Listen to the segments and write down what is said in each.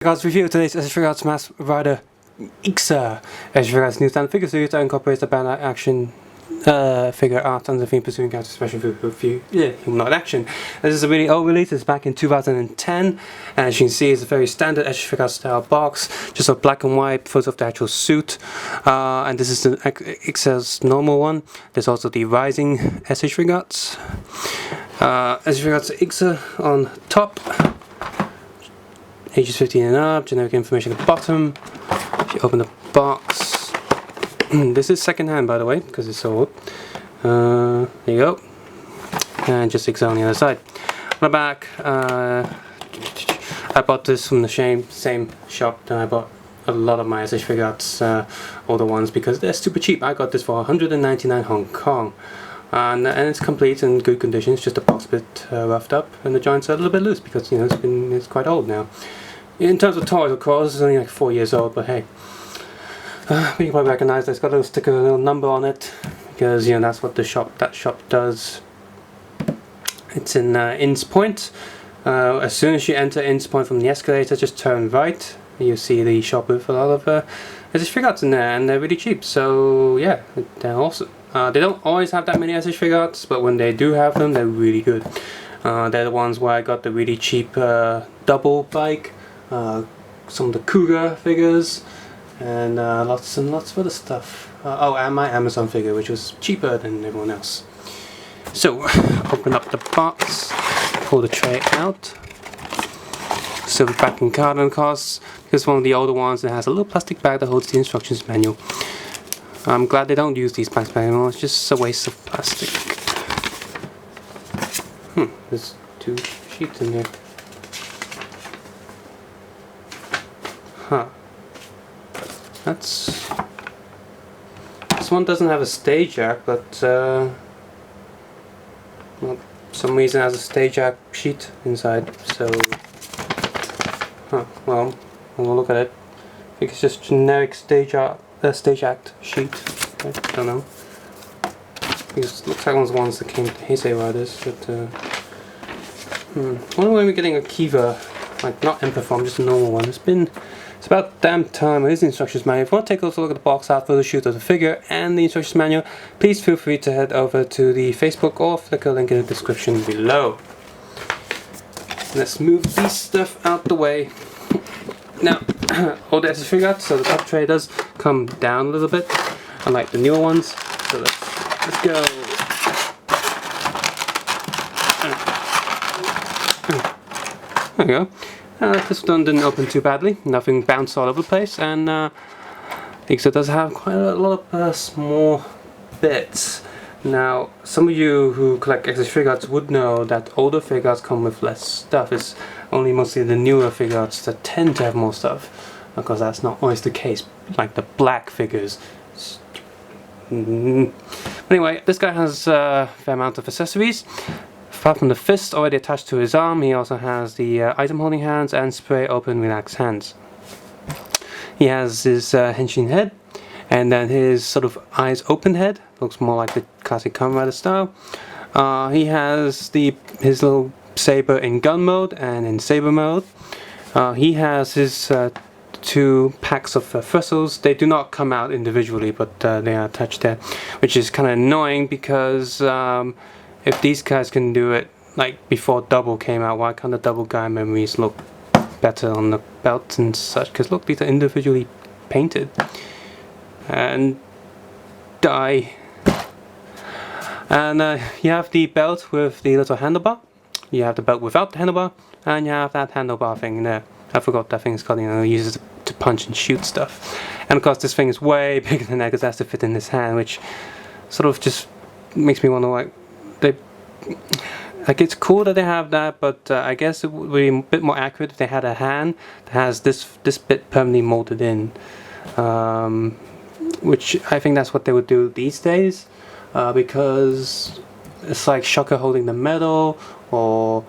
Figuarts review today's Figuarts Mass Rider IXA. Figuarts new standard figure series that incorporates the banner action figure art and the theme pursuing character special review humanoid action. This is a really old release. It's back in 2010, and as you can see, it's a very standard Figuarts style box, just a black and white photo of the actual suit. And this is the Accel's normal one. There's also the Rising Figuarts. Figuarts IXA on top. Ages 15 and up, generic information at the bottom. If you open the box, this is second hand by the way, because it's so old. There you go. And just IXA on the other side. On the back, I bought this from the same shop that I bought a lot of my Figuarts, older ones, because they're super cheap. I got this for 199 Hong Kong. And it's complete in good condition. It's just a box bit roughed up, and the joints are a little bit loose because it's quite old now. In terms of toys, of course, it's only like 4 years old, but hey, but you probably recognize that it's got a little sticker, a little number on it, because that's what that shop does. It's in Inns Point. As soon as you enter Inns Point from the escalator, just turn right. You see the shop with a lot of Figuarts in there, and they're really cheap. So yeah, they're awesome. They don't always have that many Figuarts, but when they do have them, they're really good. They're the ones where I got the really cheap double bike, some of the Cougar figures, and lots and lots of other stuff. Oh, and my Amazon figure, which was cheaper than everyone else. So, open up the box, pull the tray out. Silver backing card on costs. Here's one of the older ones that has a little plastic bag that holds the instructions manual. I'm glad they don't use these plastic bags anymore. It's just a waste of plastic. There's 2 sheets in here. This one doesn't have a stage jack, but well, for some reason it has a stage jack sheet inside. So, well, we'll look at it. I think it's just generic stage act sheet. I don't know. It looks like one of the ones that came to Heisei Riders, but I wonder when we're getting a Kiva, like not Emperor form, just a normal one. It's about damn time. Here's the instructions manual. If you want to take a look at the box art, photo shoot of the figure and the instructions manual, please feel free to head over to the Facebook or Flickr link in the description below. Let's move this stuff out the way. Now, all the Figuarts, so the top tray does come down a little bit, unlike the newer ones. So let's go. There we go. This one didn't open too badly. Nothing bounced all over the place, and IXA does have quite a lot of small bits. Now, some of you who collect Figuarts would know that older Figuarts come with less stuff. It's only mostly the newer Figuarts that tend to have more stuff, because that's not always the case, like the black figures. Anyway, this guy has a fair amount of accessories. Apart from the fist already attached to his arm, he also has the item holding hands and spray open relaxed hands. He has his henshin head, and then his sort of eyes open head. Looks more like the classic Kamen Rider style. He has his little saber in gun mode and in saber mode. He has his 2 packs of thistles. They do not come out individually, but they are attached there, which is kind of annoying because if these guys can do it like before Double came out, why can't the Double guy memories look better on the belt and such? Because look, these are individually painted and dye. And you have the belt with the little handlebar, you have the belt without the handlebar, and you have that handlebar thing in there. I forgot what that thing is called. It uses it to punch and shoot stuff. And of course this thing is way bigger than that because it has to fit in this hand, which sort of just makes me wonder, like, it's cool that they have that, but I guess it would be a bit more accurate if they had a hand that has this bit permanently molded in, which I think that's what they would do these days, because it's like Shocker holding the medal, or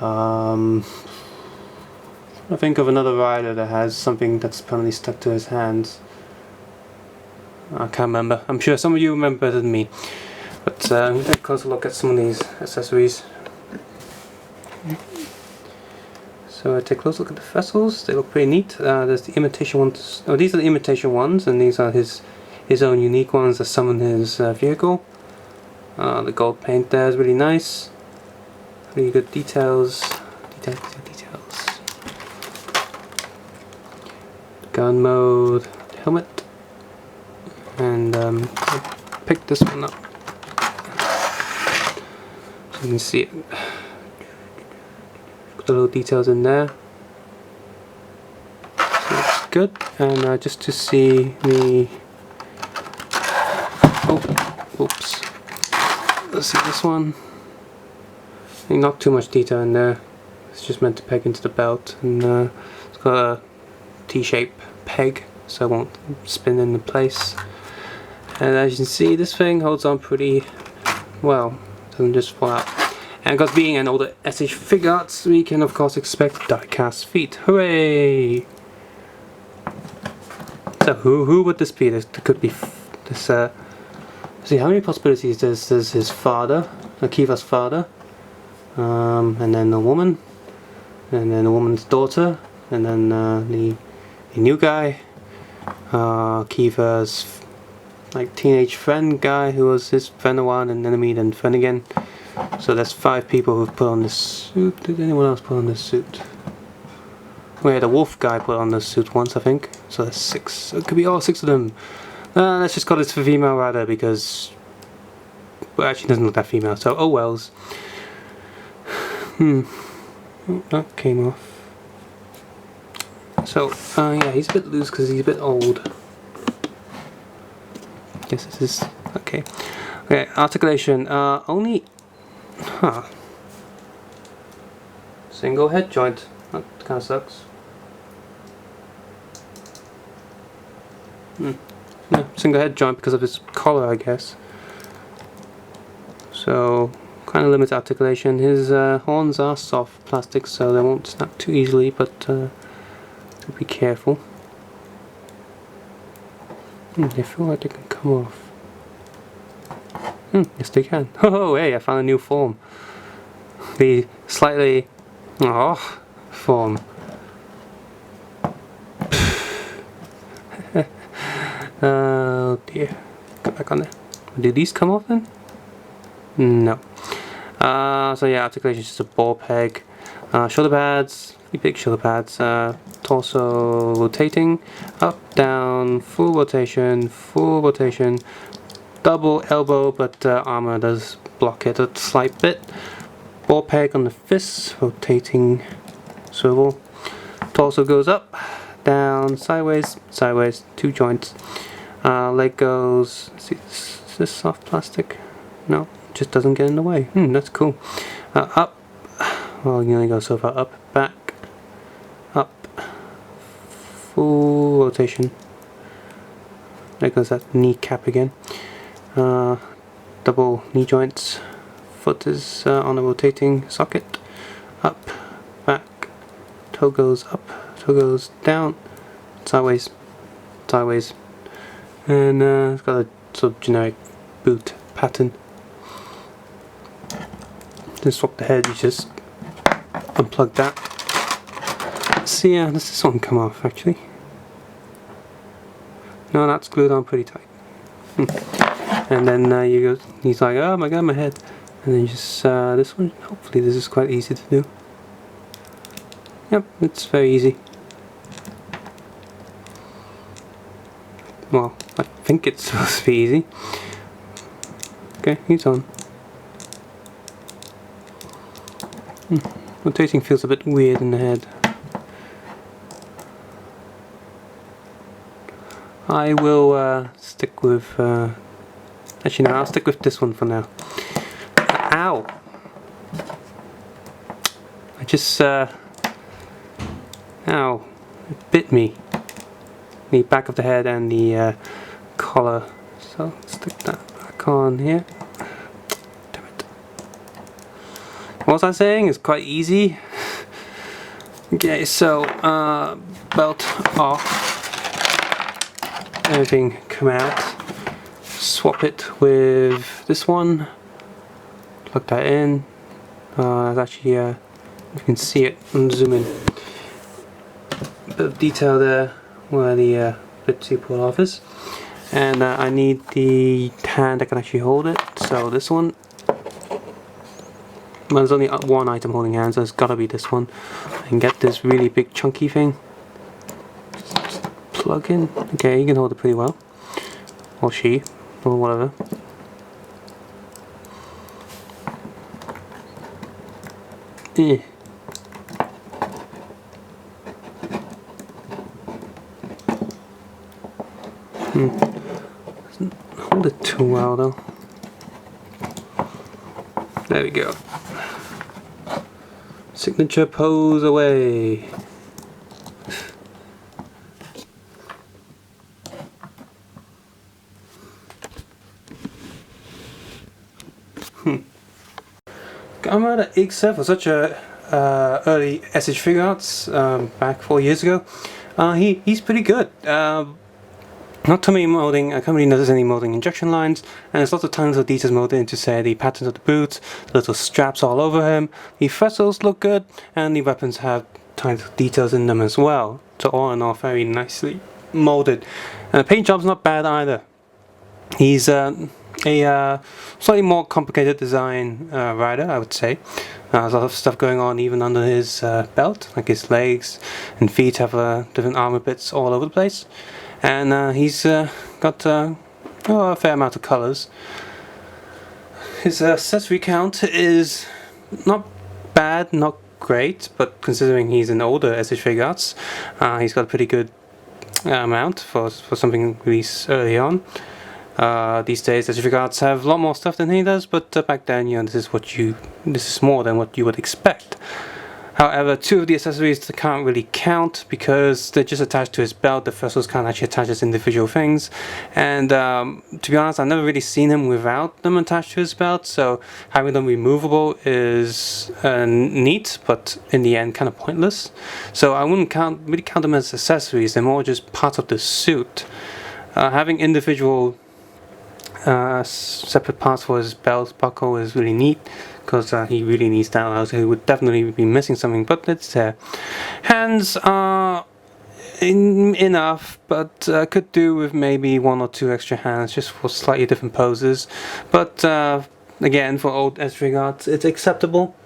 I think of another rider that has something that's permanently stuck to his hands. I can't remember. I'm sure some of you remember better than me. But we'll take a closer look at some of these accessories. So So I take a close look at the vessels. They look pretty neat. There's the imitation ones. Oh, these are the imitation ones, and these are his own unique ones that summon his vehicle. The gold paint there is really nice. Really good details. Details. Gun mode, helmet, and I picked this one up so you can see it. Got the little details in there. So it's good. And just to see the oops. Let's see this one. Not too much detail in there. It's just meant to peg into the belt, and it's got a T-shape peg, so it won't spin into place. And as you can see, this thing holds on pretty well. Doesn't just fall out. And because being an older SH Figuarts, we can of course expect die-cast feet. Hooray! So who would this be? This could be this. See how many possibilities. There's his father, Akiva's father, and then a woman, and then a woman's daughter, and then the new guy, Akiva's like teenage friend guy who was his friend a while, and enemy, then friend again. So that's 5 people who've put on this suit. Did anyone else put on this suit? We had a wolf guy put on this suit once, I think. So that's 6. So it could be all 6 of them. Let's just call this for female rather, because well, actually doesn't look that female. So oh wells. Oh, that came off. So yeah, he's a bit loose because he's a bit old. Guess this is okay. Okay, articulation. Only. Single head joint. That kind of sucks. Yeah, single head joint because of his collar, I guess. So kind of limits articulation. His horns are soft plastic, so they won't snap too easily, but be careful. They feel like they can come off. Yes, they can. Oh, hey, I found a new form. The slightly form. Oh dear. Get back on there. Do these come off then? No. So yeah, articulation is just a ball peg. Shoulder pads, pretty big shoulder pads. Torso rotating, up, down, full rotation, double elbow, but armor does block it a slight bit. Ball peg on the fists, rotating swivel. Torso goes up, down, sideways, 2 joints. Leg goes, let's see, is this soft plastic? No, just doesn't get in the way. That's cool. Up, well you only go so far up, back, up, full rotation. There goes that kneecap again. Double knee joints. Foot is on a rotating socket. Up, back, toe goes up, toe goes down, sideways, and it's got a sort of generic boot pattern. Then swap the head, you just unplug that. See, does this one come off actually? No, that's glued on pretty tight. And then you go, he's like, oh my god, my head. And then you just, this one, hopefully this is quite easy to do. Yep, it's very easy. Well, I think it's supposed to be easy. Okay, he's on. Rotating feels a bit weird in the head. I will stick with, actually no, I'll stick with this one for now. Ow! I just, ow, it bit me. The back of the head and the collar. So, stick that back on here. Damn it. What was I saying? It's quite easy. Okay, so, belt off. Everything come out. Swap it with this one. Plug that in. That's actually, you can see it. Zoom in. bit of detail there where the bitsy pull off is. And I need the hand that can actually hold it, so this one. Well, there's only one item holding hands, so it's gotta be this one. And get this really big chunky thing. Just plug in. Okay, you can hold it pretty well. Or she, or whatever. Eh. Doesn't hold it too well though. There we go. Signature pose away. Kamen at IXA for such a early SH Figuarts back 4 years ago. He's pretty good. Not too many molding, I can't really notice any molding injection lines, and there's lots of tons of details molded into, say, the patterns of the boots, little straps all over him. The vessels look good, and the weapons have tons of details in them as well. So all in all, very nicely molded. And the paint job's not bad either. He's a slightly more complicated design rider, I would say. There's a lot of stuff going on even under his belt, like his legs and feet have different armor bits all over the place. And he's got a fair amount of colours. His accessory count is not bad, not great, but considering he's an older SH Figuarts, he's got a pretty good amount for something released early on. These days SH Figuarts have a lot more stuff than he does, but back then, you know, this is more than what you would expect. However, two of the accessories can't really count because they're just attached to his belt. The vessels can't actually attach as individual things. And to be honest, I've never really seen him without them attached to his belt. So having them removable is neat, but in the end kind of pointless. So I wouldn't really count them as accessories. They're more just part of the suit. Having individual separate parts for his belt buckle is really neat, because he really needs that, else he would definitely be missing something, but it's there. Hands are enough, but could do with maybe 1 or 2 extra hands just for slightly different poses, but again, for old SH Figuarts it's acceptable.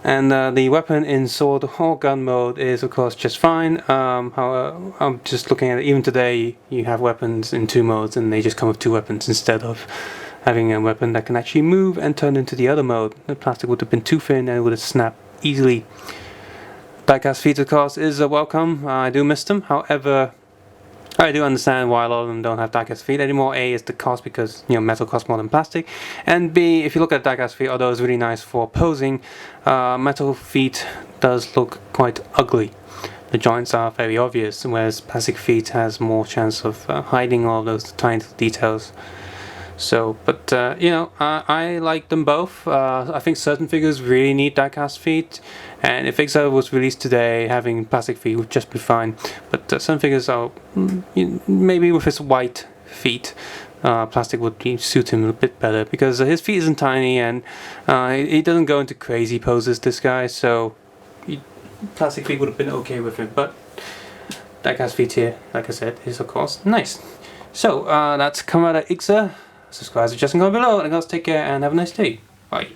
And the weapon in sword or gun mode is of course just fine. However, I'm just looking at it, even today you have weapons in 2 modes and they just come with 2 weapons instead of having a weapon that can actually move and turn into the other mode. The plastic would have been too thin and it would have snapped easily. Diecast feet of course is welcome. I do miss them, however I do understand why a lot of them don't have diecast feet anymore. A is the cost, because you know metal costs more than plastic, and B, if you look at diecast feet, although it's really nice for posing, metal feet does look quite ugly. The joints are very obvious, whereas plastic feet has more chance of hiding all those tiny details. So, but you know, I like them both. I think certain figures really need diecast feet, and if IXA was released today, having plastic feet would just be fine. But some figures are maybe with his white feet, plastic would suit him a bit better, because his feet isn't tiny and he doesn't go into crazy poses, this guy. So plastic feet would have been okay with him, but diecast feet here, like I said, is of course nice. So that's Kamen at IXA. Subscribe, suggesting comment below, and guys, take care and have a nice day. Bye.